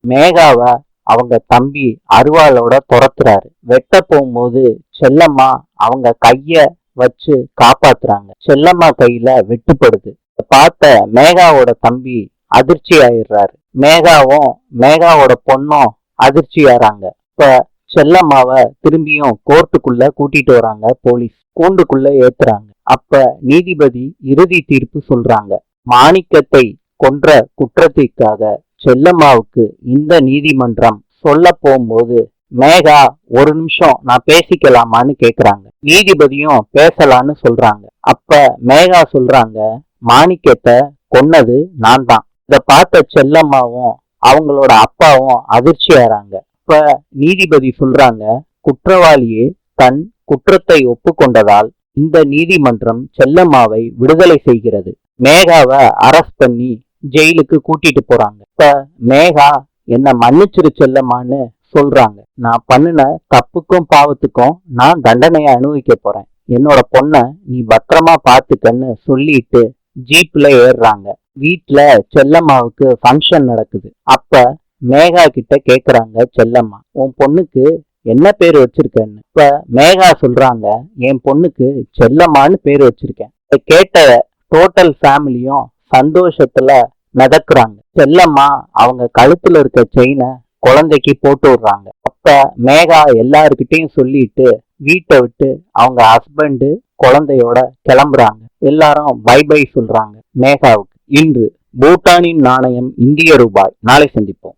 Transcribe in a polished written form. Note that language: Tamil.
மேகாவை அவங்க தம்பி அருவாளோட துரத்துறாரு. வெட்ட போகும்போது செல்லம்மா அவங்க கைய வச்சு காப்பாத்துறாங்க. செல்லம்மா கையில வெட்டுப்படுது. பார்த்த மேகாவோட தம்பி அதிர்ச்சி ஆயிடுறாரு. மேகாவோட பொண்ணும் அதிர்ச்சி ஆறாங்க. இப்ப செல்லம்மாவை திரும்பியும் கோர்ட்டுக்குள்ள கூட்டிட்டு வராங்க போலீஸ். கூண்டுக்குள்ள ஏத்துறாங்க. அப்ப நீதிபதி இறுதி தீர்ப்பு சொல்றாங்க. மாணிக்கத்தை கொன்ற குற்றத்திற்காக செல்லம்மாவுக்கு இந்த நீதிமன்றம் சொல்ல போகும்போது மேகா ஒரு நிமிஷம் நான் பேசிக்கலாமான்னு கேக்குறாங்க. நீதிபதியும் பேசலான்னு சொல்றாங்க. அப்ப மேகா சொல்றாங்க, மாணிக்கத்தை கொன்னது நான் தான். இத பார்த்த செல்லம்மாவும் அவங்களோட அப்பாவும் அதிர்ச்சி ஆறாங்க. இப்ப நீதிபதி சொல்றாங்க, குற்றவாளியே தன் குற்றத்தை ஒப்புக்கொண்டதால் இந்த நீதிமன்றம் செல்லம்மாவை விடுதலை செய்கிறது. மேகாவை அரெஸ்ட் பண்ணி ஜெயிலுக்கு கூட்டிட்டு போறாங்க. இப்ப மேகா என்ன மன்னிச்சிரு செல்லம்மான்னு சொல்றாங்க. நான் பண்ணின தப்புக்கும் பாவத்துக்கும் நான் தண்டனையை அனுபவிக்க போறேன். என்னோட பொண்ண நீ பத்திரமா பாத்துக்கன்னு சொல்லிட்டு ஜீப்ல ஏறுறாங்க. வீட்டுல செல்லம்மாவுக்கு ஃபங்க்ஷன் நடக்குது. அப்ப மேகா கிட்ட கேக்குறாங்க செல்லம்மா, உன் பொண்ணுக்கு என்ன பேர் வச்சிருக்கன்னு. இப்ப மேகா சொல்றாங்க, என் பொண்ணுக்கு செல்லம்மான்னு பேர் வச்சிருக்கேன். கேட்ட டோட்டல் ஃபேமிலியும் சந்தோஷத்துல மிதக்குறாங்க. செல்லம்மா அவங்க கழுத்துல இருக்க செயினை குழந்தைக்கு போட்டு விடுறாங்க. அப்ப மேகா எல்லாருக்கிட்டையும் சொல்லிட்டு வீட்டை விட்டு அவங்க ஹஸ்பண்டு குழந்தையோட கிளம்புறாங்க. எல்லாரும் பை பை சொல்றாங்க மேகாவுக்கு. இன்று பூட்டானின் நாணயம் இந்திய ரூபாய். நாளை சந்திப்போம்.